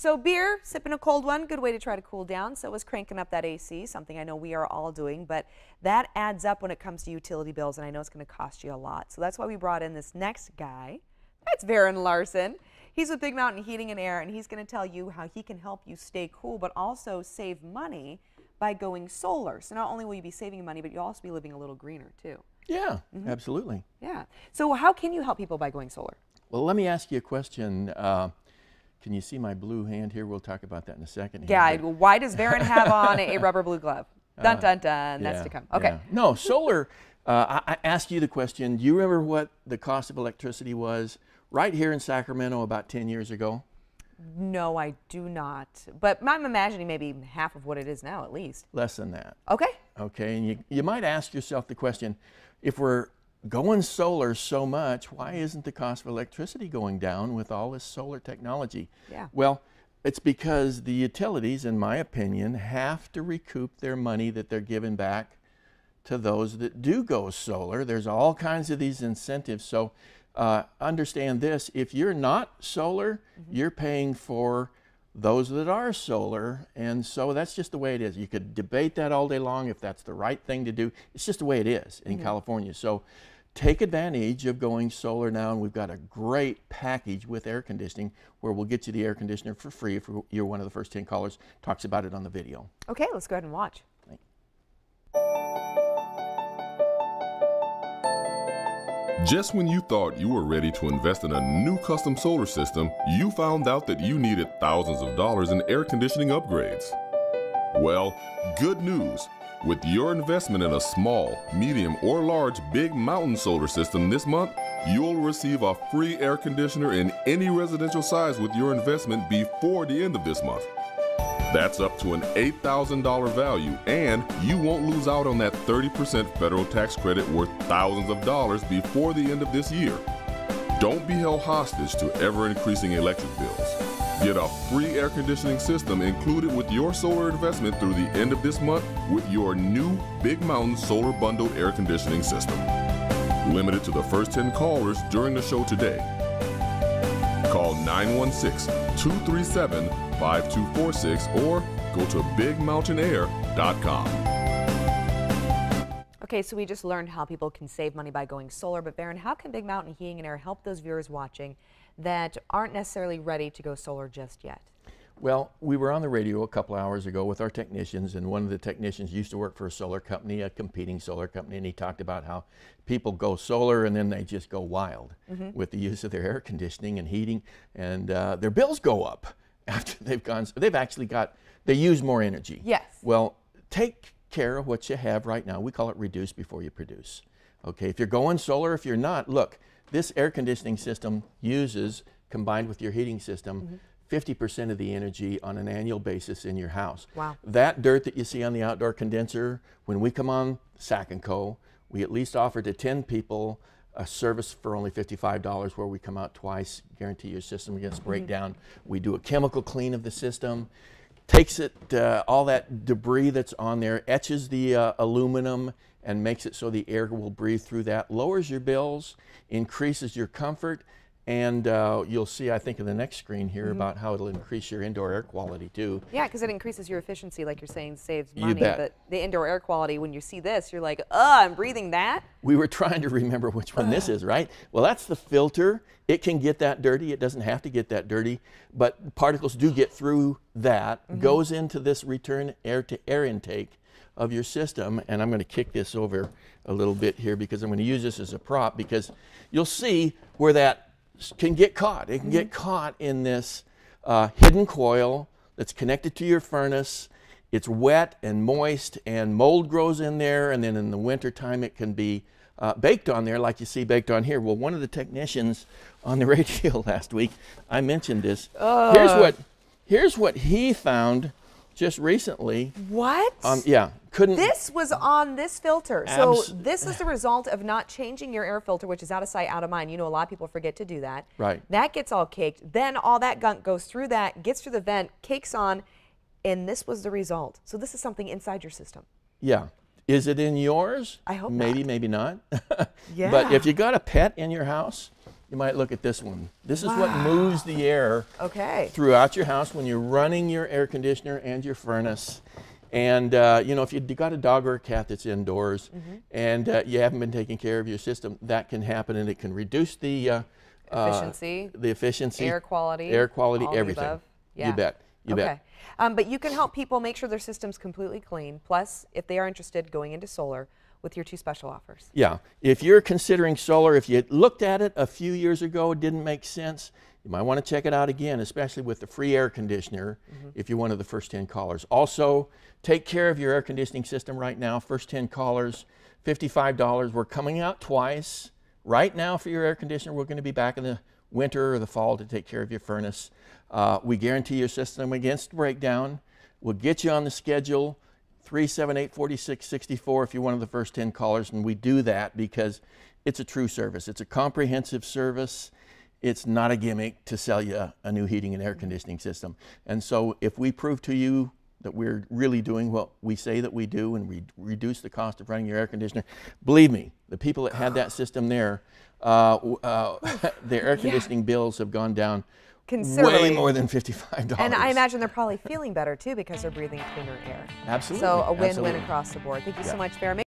So beer, sipping a cold one, good way to try to cool down. So is cranking up that AC, something I know we are all doing, but that adds up when it comes to utility bills, and I know it's going to cost you a lot. So that's why we brought in this next guy. That's Varen Larson. He's with Big Mountain Heating and Air, and he's going to tell you how he can help you stay cool, but also save money by going solar. So not only will you be saving money, but you'll also be living a little greener too. Yeah, absolutely. Yeah. So how can you help people by going solar? Well, let me ask you a question. Can you see my blue hand here? We'll talk about that in a second. Yeah, why does Varen have on a rubber blue glove? Dun, dun, dun, that's to come. Okay. Yeah. No, solar, I asked you the question, do you remember what the cost of electricity was right here in Sacramento about 10 years ago? No, I do not. But I'm imagining maybe half of what it is now, at least. Less than that. Okay. Okay, and you might ask yourself the question, if we're going solar so much, why isn't the cost of electricity going down with all this solar technology? Yeah. Well, it's because the utilities, in my opinion, have to recoup their money that they're giving back to those that do go solar. There's all kinds of these incentives. So understand this, if you're not solar, you're paying for those that are solar, and so that's just the way it is. You could debate that all day long if that's the right thing to do. It's just the way it is in California. So take advantage of going solar now, and we've got a great package with air conditioning where we'll get you the air conditioner for free if you're one of the first 10 callers. Talks about it on the video. Okay, let's go ahead and watch. Just when you thought you were ready to invest in a new custom solar system, you found out that you needed thousands of dollars in air conditioning upgrades. Well, good news. With your investment in a small, medium, or large Big Mountain solar system this month, you'll receive a free air conditioner in any residential size with your investment before the end of this month. That's up to an $8,000 value, and you won't lose out on that 30% federal tax credit worth thousands of dollars before the end of this year. Don't be held hostage to ever-increasing electric bills. Get a free air conditioning system included with your solar investment through the end of this month with your new Big Mountain Solar Bundled Air Conditioning System. Limited to the first 10 callers during the show today. Call 916-237-5246 or go to bigmountainair.com. Okay, so we just learned how people can save money by going solar, but Varen, how can Big Mountain Heating and Air help those viewers watching that aren't necessarily ready to go solar just yet? Well, we were on the radio a couple hours ago with our technicians, and one of the technicians used to work for a solar company, a competing solar company, and he talked about how people go solar and then they just go wild with the use of their air conditioning and heating, and their bills go up after they've gone. They use more energy. Yes. Well, take care of what you have right now. We call it reduce before you produce. Okay, if you're going solar, if you're not, look, this air conditioning system uses, combined with your heating system, 50% of the energy on an annual basis in your house. Wow. That dirt that you see on the outdoor condenser, when we come on Sac & Co., we at least offer to 10 people a service for only $55 where we come out twice, guarantee your system against breakdown. We do a chemical clean of the system, takes it, all that debris that's on there, etches the aluminum and makes it so the air will breathe through that, lowers your bills, increases your comfort, and you'll see, I think, in the next screen here about how it'll increase your indoor air quality too. Yeah, because it increases your efficiency, like you're saying, saves You money. bet. But the indoor air quality, when you see this, you're like, I'm breathing that? We were trying to remember which one this is, right? Well, that's the filter. It can get that dirty. It doesn't have to get that dirty, but particles do get through that, goes into this return air-to-air intake of your system. And I'm going to kick this over a little bit here because I'm going to use this as a prop, because you'll see where that can get caught. It can get caught in this hidden coil that's connected to your furnace. It's wet and moist and mold grows in there, and then in the winter time it can be baked on there like you see baked on here. Well, one of the technicians on the radio last week, I mentioned this. Here's what he found just recently. What? Yeah, couldn't. This was on this filter. So this is the result of not changing your air filter, which is out of sight, out of mind. You know, a lot of people forget to do that. Right. That gets all caked. Then all that gunk goes through that, gets through the vent, cakes on, and this was the result. So this is something inside your system. Yeah. Is it in yours? I hope maybe, not. maybe not. Yeah. But if you got a pet in your house, you might look at this one. This is what moves the air Okay. throughout your house when you're running your air conditioner and your furnace. And you know, if you've got a dog or a cat that's indoors and you haven't been taking care of your system, that can happen, and it can reduce the efficiency, air quality, all everything. everything. Yeah. You bet. You bet. But you can help people make sure their system's completely clean. Plus, if they are interested going into solar, with your 2 special offers. Yeah, if you're considering solar, if you looked at it a few years ago, it didn't make sense, you might want to check it out again, especially with the free air conditioner if you're one of the first 10 callers. Also, take care of your air conditioning system right now. First 10 callers, $55. We're coming out twice. Right now for your air conditioner, we're going to be back in the winter or the fall to take care of your furnace. We guarantee your system against breakdown. We'll get you on the schedule. 378-4664 if you're one of the first 10 callers, and we do that because it's a true service. It's a comprehensive service. It's not a gimmick to sell you a new heating and air conditioning system. And so if we prove to you that we're really doing what we say that we do and we reduce the cost of running your air conditioner, believe me, the people that had that system there, their air conditioning bills have gone down considerably. Way more than $55. And I imagine they're probably feeling better too because they're breathing cleaner air. Absolutely. So a win-win Absolutely. across the board. Thank you so much, Farrah.